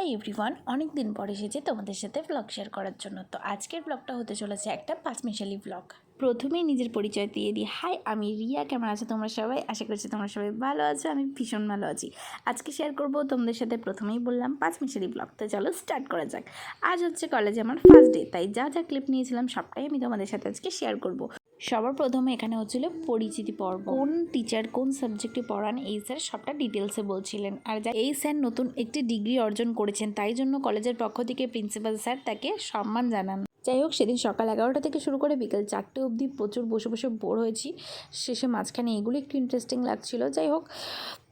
Hi everyone, অনেক দিন পর এসেছে তোমাদের সাথে ব্লগ শেয়ার করার জন্য। তো আজকের ব্লগটা হতে চলেছে একটা পাঁচমিশালি ব্লগ। প্রথমেই নিজের পরিচয় দিয়ে দিই। হাই, আমি রিয়া। কেমন আছো তোমরা সবাই? আশা করছি তোমরা সবাই ভালো আছো। আমি ভীষণ ভালো আছি। আজকে শেয়ার করবো তোমাদের সাথে, প্রথমেই বললাম, পাঁচমিশালি ব্লগ। তো চলো স্টার্ট করা যাক। আজ হচ্ছে কলেজে আমার ফার্স্ট ডে, তাই যা যা ক্লিপ নিয়েছিলাম সবটাই আমি তোমাদের সাথে আজকে শেয়ার করবো। সবার প্রথমে এখানে হচ্ছিল পরিচিতি পর্ব। কোন টিচার কোন সাবজেক্টে পড়ান এই স্যার সবটা ডিটেলসে বলছিলেন। আর এই স্যার নতুন একটি ডিগ্রি অর্জন করেছেন, তাই জন্য কলেজের পক্ষ থেকে প্রিন্সিপাল স্যার তাকে সম্মান জানান। যাই হোক, সেদিন সকাল 11টা থেকে শুরু করে বিকেল 4টে অবধি প্রচুর বসে বসে বোর হয়েছি। শেষে মাঝখানে এগুলো একটু ইন্টারেস্টিং লাগছিল। যাই হোক,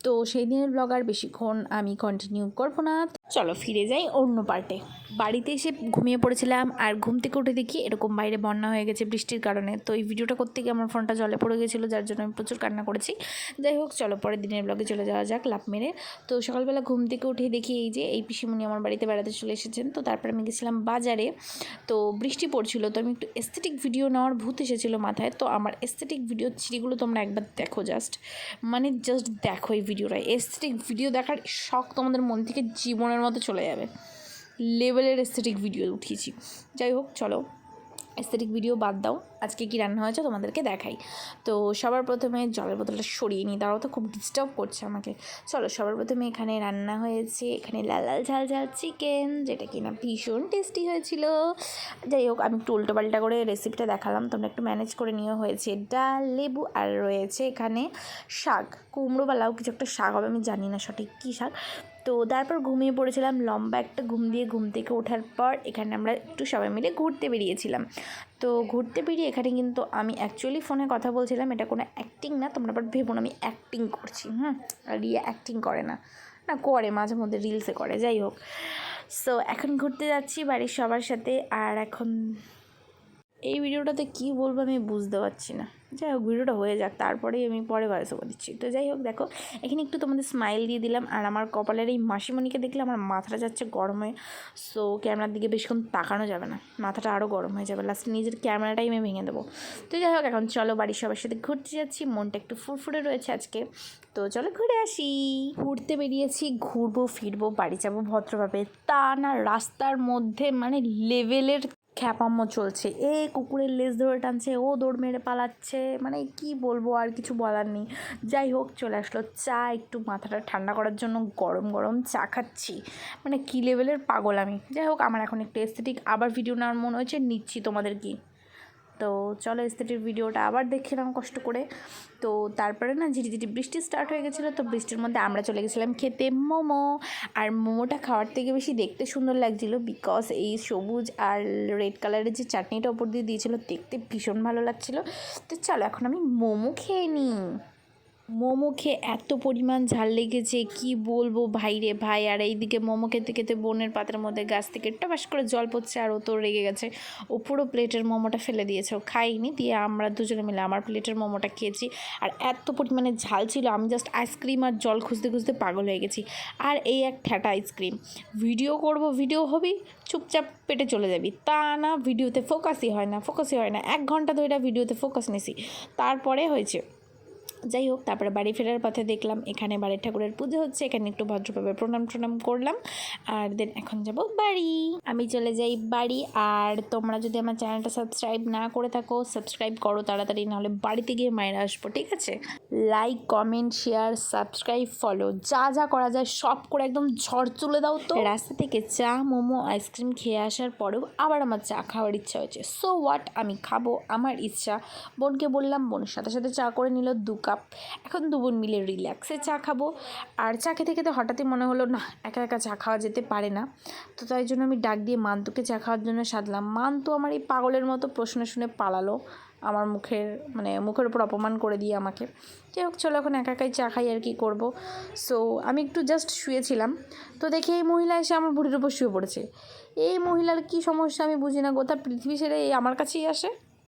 তো সেই দিনের ব্লগ আর বেশিক্ষণ আমি কন্টিনিউ করবো না। চলো ফিরে যাই অন্য পার্টে। বাড়িতে এসে ঘুমিয়ে পড়েছিলাম, আর ঘুম থেকে উঠে দেখি এরকম বাইরে বন্যা হয়ে গেছে বৃষ্টির কারণে। তো এই ভিডিওটা করতে গিয়ে আমার ফোনটা জলে পড়ে গেছিলো, যার জন্য আমি প্রচুর কান্না করেছি। যাই হোক, চলো পরের দিনের ব্লগে চলে যাওয়া যাক লাফ মেরে। তো সকালবেলা ঘুম থেকে উঠে দেখি এই পিসিমণি আমার বাড়িতে বেড়াতে চলে এসেছেন। তো তারপর আমি গেছিলাম বাজারে। তো বৃষ্টি পড়ছিল, তো আমি একটু এস্থেটিক ভিডিও নেওয়ার ভূত এসেছিলো মাথায়। তো আমার এস্থেটিক ভিডিও ছিঁড়িগুলো তোমরা একবার দেখো, জাস্ট দেখো এই ভিডিওটা। এস্থেটিক ভিডিও দেখার শখ তোমাদের মন থেকে জীবনের মতো চলে যাবে। লেভেলের এস্থেটিক ভিডিও উঠিয়েছি। যাই হোক, চলো এস্থেটিক ভিডিও বাদ দাও, আজকে কী রান্না হয়েছে তোমাদেরকে দেখাই। তো সবার প্রথমে জলের বোতলটা সরিয়ে নিই, তারাও তো খুব ডিস্টার্ব করছে আমাকে। চলো, সবার প্রথমে এখানে রান্না হয়েছে, এখানে লাল লাল ঝাল ঝাল চিকেন, যেটা কিনা ভীষণ টেস্টি হয়েছিল। যাই হোক, আমি একটু উল্টোপাল্টা করে রেসিপিটা দেখালাম, তোমরা একটু ম্যানেজ করে নিয়ে। হয়েছে ডাল, লেবু, আর রয়েছে এখানে শাক, কুমড়ো বা লাউ কিছু একটা শাক হবে, আমি জানি না সঠিক কী শাক। তো তারপর ঘুমিয়ে পড়েছিলাম লম্বা একটা ঘুম দিয়ে। ঘুম থেকে ওঠার পর এখানে আমরা একটু সবাই মিলে ঘুরতে বেরিয়েছিলাম। তো ঘুরতে বেরিয়ে এখানে কিন্তু আমি অ্যাকচুয়ালি ফোনে কথা বলছিলাম, এটা কোনো অ্যাক্টিং না, তোমরা আবার ভেবো না আমি অ্যাক্টিং করছি। আর রিয়া অ্যাক্টিং করে না, না করে মাঝে মধ্যে রিলসে করে। যাই হোক, সো এখন ঘুরতে যাচ্ছি বাড়ির সবার সাথে। আর এখন এই ভিডিওটাতে কী বলবো আমি বুঝতে পারছি না। যাই হোক, ভিডিওটা হয়ে যাক, তারপরেই আমি পরে ভয়েস ওভার দিচ্ছি। তো যাই হোক, দেখো এখানে একটু তোমাদের স্মাইল দিয়ে দিলাম। আর আমার কপালের এই মাসিমণিকে দেখলে আমার মাথাটা যাচ্ছে গরম হয়ে। সো ক্যামেরার দিকে বেশিক্ষণ তাকানো যাবে না, মাথাটা আরও গরম হয়ে যাবে, লাস্টে নিজের ক্যামেরাটাই আমি ভেঙে দেবো। তো যাই হোক, এখন চলো বাড়ির সবার সাথে ঘুরতে যাচ্ছি। মনটা একটু ফুরফুরে রয়েছে আজকে, তো চলো ঘুরে আসি। ঘুরতে বেরিয়েছি, ঘুরবো ফিরবো, বাড়ি যাবো ভদ্রভাবে, তা না রাস্তার মধ্যে লেভেলের খ্যাপাম্য চলছে। কুকুরের লেজ ধরে টানছে, ও দৌড় মেরে পালাচ্ছে, কি বলবো, আর কিছু বলার নেই। যাই হোক, চলে আসলো চা, একটু মাথাটা ঠান্ডা করার জন্য গরম গরম চা খাচ্ছি। কী লেভেলের পাগল আমি। যাই হোক, আমার এখন একটু এস্থেটিক আবার ভিডিও নেওয়ার মনে হয়েছে, নিচ্ছি তোমাদের কি। তো চলো এস্থেটিক ভিডিওটা আবার দেখছিলাম কষ্ট করে। তো তারপরে না ঝিরিঝিরি বৃষ্টি স্টার্ট হয়ে গেছিলো। তো বৃষ্টির মধ্যে আমরা চলে গেছিলাম খেতে মোমো। আর মোমোটা খাওয়ার থেকে বেশি দেখতে সুন্দর লাগছিলো, বিকজ এই সবুজ আর রেড কালারের যে চাটনিটা ওপর দিয়ে দিয়েছিলো, দেখতে ভীষণ ভালো লাগছিলো। তো চলো এখন আমি মোমো খেয়ে নিই। মোমো খেয়ে এত পরিমাণ ঝাল লেগেছে কি বলবো ভাই রে ভাই। আর এইদিকে মোমো খেতে খেতে বোনের পাতের মধ্যে গাছ থেকে টপাস করে জল পড়ছে, আর ও তো রেগে গেছে, ও পুরো প্লেটের মোমোটা ফেলে দিয়েছে, ও খাইনি। দিয়ে আমরা দুজনে মিলে আমার প্লেটের মোমোটা খেয়েছি। আর এত পরিমাণে ঝাল ছিল, আমি জাস্ট আইসক্রিম আর জল খুঁজতে খুঁজতে পাগল হয়ে গেছি। আর এই এক ঠ্যাটা আইসক্রিম, ভিডিও করব, ভিডিও হবি, চুপচাপ পেটে চলে যাবি, তা না ভিডিওতে ফোকাসই হয় না। 1 ঘন্টা ধরে ভিডিওতে ফোকাস নিছি, তারপরে হয়েছে। যাই হোক, তারপরে বাড়ি ফেরার পথে দেখলাম এখানে বাড়ির ঠাকুরের পুজো হচ্ছে, এখানে একটু ভদ্রভাবে প্রণাম করলাম। আর দেন এখন যাব বাড়ি। আমি চলে যাই বাড়ি। আর তোমরা যদি আমার চ্যানেলটা সাবস্ক্রাইব না করে থাকো, সাবস্ক্রাইব করো তাড়াতাড়ি, নাহলে বাড়িতে গিয়ে মায়ের আসবো, ঠিক আছে? Like, comment, share, subscribe, follow, যা যা করা যায় সব করে একদম ঝড় তুলে দাও। তো রাস্তা থেকে চা, মোমো, আইসক্রিম খেয়ে আসার পরেও আবার আমার চা খাওয়ার ইচ্ছা হয়েছে। সো হোয়াট, আমি খাবো, আমার ইচ্ছা। বোনকে বললাম, বোনের সাথে সাথে চা করে নিল 2 কাপ। এখন 2 বোন মিলে রিল্যাক্সে চা খাবো। আর চা খেতে খেতে হঠাৎই মনে হলো না, একা একা চা খাওয়া যেতে পারে না। তো তাই জন্য আমি ডাক দিয়ে মান্তুকে চা খাওয়ার জন্য সাধলাম। মান্তু আমার এই পাগলের মতো প্রশ্ন শুনে পালালো, আমার মুখের উপর অপমান করে দিয়ে আমাকে। যাই হোক, চলো এখন একা একাই চা খাই, আর কি করবো। সো আমি একটু জাস্ট শুয়েছিলাম, তো দেখি এই মহিলা এসে আমার ভুঁড়ির উপর শুয়ে পড়েছে। এই মহিলার কি সমস্যা আমি বুঝি না, গোটা পৃথিবী ছেড়ে আমার কাছেই আসে।